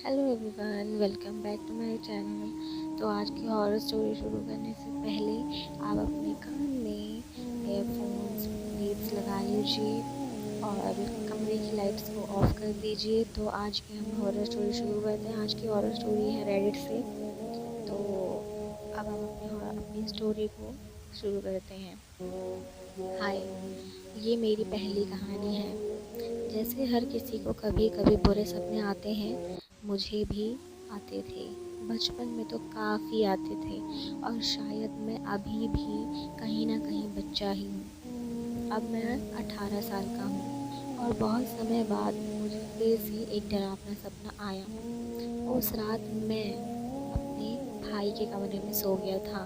Hello everyone, welcome back to my channel. तो आज की हॉरर स्टोरी शुरू करने से पहले आप अपने कान में एयरफोन्स लीड्स लगा लीजिए और कमरे की लाइट्स को ऑफ कर दीजिए। तो आज की हम हॉरर स्टोरी शुरू करते हैं। आज की हॉरर स्टोरी है रेडिट से। तो अब हम अपनी स्टोरी को शुरू करते हैं। हाय, ये मेरी पहली कहानी है। जैसे हर किसी को कभी कभी बुरे सपने आते हैं, मुझे भी आते थे। बचपन में तो काफ़ी आते थे और शायद मैं अभी भी कहीं ना कहीं बच्चा ही हूँ। अब मैं 18 साल का हूँ और बहुत समय बाद मुझे फिर से एक डरावना सपना आया। उस रात मैं अपने भाई के कमरे में सो गया था,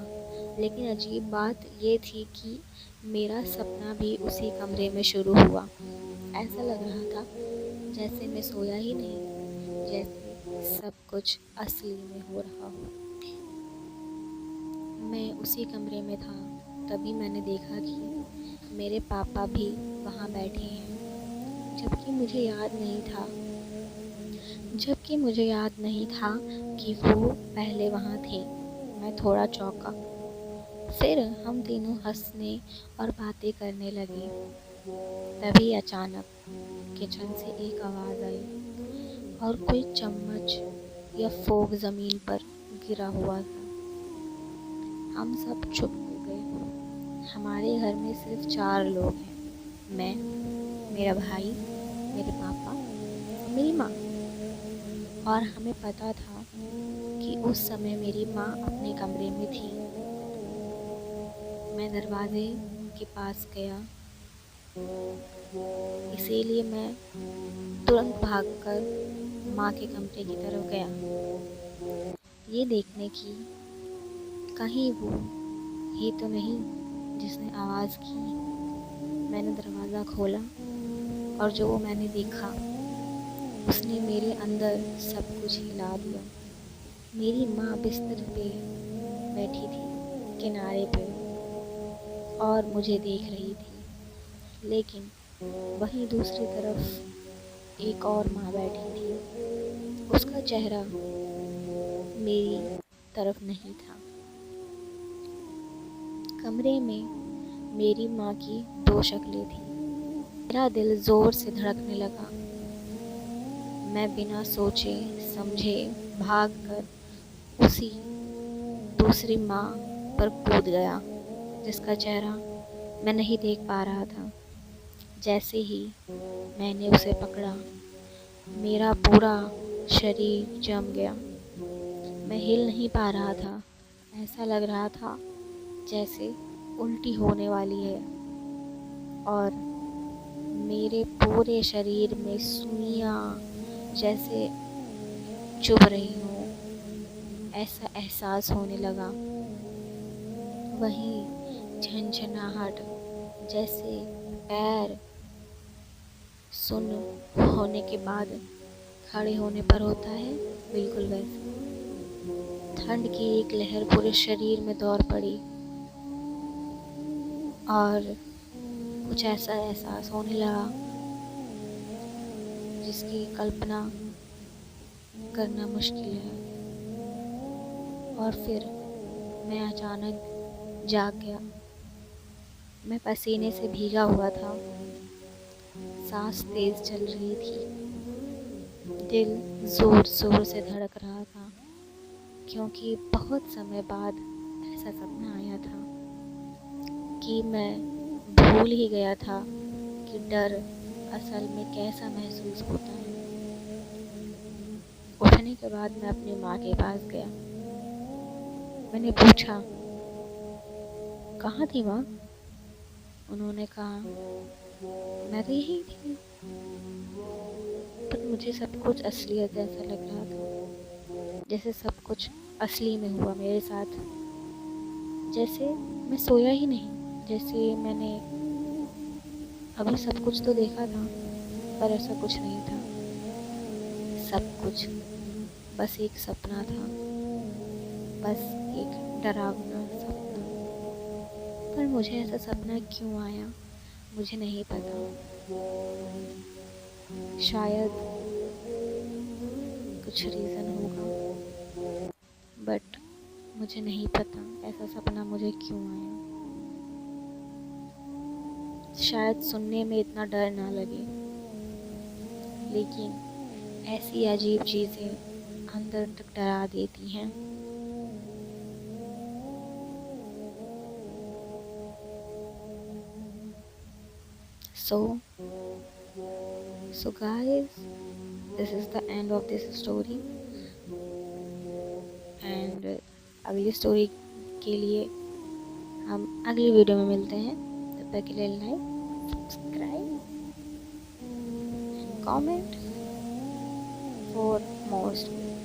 लेकिन अजीब बात ये थी कि मेरा सपना भी उसी कमरे में शुरू हुआ। ऐसा लग रहा था जैसे मैं सोया ही नहीं, जैसे सब कुछ असली में हो रहा हो। मैं उसी कमरे में था। तभी मैंने देखा कि मेरे पापा भी वहाँ बैठे हैं, जबकि मुझे याद नहीं था कि वो पहले वहाँ थे। मैं थोड़ा चौंका। फिर हम तीनों हंसने और बातें करने लगे। तभी अचानक किचन से एक आवाज़ आई और कोई चम्मच या फोक ज़मीन पर गिरा हुआ था। हम सब चुप हो गए। हमारे घर में सिर्फ 4 लोग हैं, मैं, मेरा भाई, मेरे पापा और मेरी माँ। और हमें पता था कि उस समय मेरी माँ अपने कमरे में थी। मैं दरवाजे के पास गया, इसीलिए मैं तुरंत भागकर माँ के कमरे की तरफ गया, ये देखने की कहीं वो ही तो नहीं जिसने आवाज़ की। मैंने दरवाज़ा खोला और जो वो मैंने देखा, उसने मेरे अंदर सब कुछ हिला दिया। मेरी माँ बिस्तर पे बैठी थी, किनारे पे, और मुझे देख रही थी। लेकिन वहीं दूसरी तरफ एक और माँ बैठी थी। उसका चेहरा मेरी तरफ नहीं था। कमरे में मेरी माँ की 2 शक्लें थीं। मेरा दिल ज़ोर से धड़कने लगा। मैं बिना सोचे समझे भागकर उसी दूसरी माँ पर कूद गया, जिसका चेहरा मैं नहीं देख पा रहा था। जैसे ही मैंने उसे पकड़ा, मेरा पूरा शरीर जम गया। मैं हिल नहीं पा रहा था। ऐसा लग रहा था जैसे उल्टी होने वाली है और मेरे पूरे शरीर में सुइयां जैसे चुभ रही हों, ऐसा एहसास होने लगा। वहीं झंझनाहट, जैसे पैर सुन्न होने के बाद खड़े होने पर होता है, बिल्कुल वैसे। ठंड की एक लहर पूरे शरीर में दौड़ पड़ी और कुछ ऐसा एहसास होने लगा जिसकी कल्पना करना मुश्किल है। और फिर मैं अचानक जाग गया। मैं पसीने से भीगा हुआ था, सांस तेज चल रही थी, दिल जोर जोर से धड़क रहा था, क्योंकि बहुत समय बाद ऐसा सपना आया था कि मैं भूल ही गया था कि डर असल में कैसा महसूस होता है। उठने के बाद मैं अपनी माँ के पास गया। मैंने पूछा, कहाँ थी माँ? उन्होंने कहा, मैं तो यही थी। पर मुझे सब कुछ असलियत जैसा लग रहा था, जैसे सब कुछ असली में हुआ मेरे साथ। जैसे मैं सोया ही नहीं, जैसे मैंने अभी सब कुछ तो देखा था, पर ऐसा कुछ नहीं था। सब कुछ बस एक सपना था, बस एक डरावना सपना। पर मुझे ऐसा सपना क्यों आया, मुझे नहीं पता। शायद कुछ रीज़न होगा, बट मुझे नहीं पता ऐसा सपना मुझे क्यों आया। शायद सुनने में इतना डर ना लगे, लेकिन ऐसी अजीब चीज़ें अंदर तक डरा देती हैं। So guys, this is the end of this story and अगली स्टोरी के लिए हम अगली वीडियो में मिलते हैं। तब तक के लिए like, subscribe and comment for more story.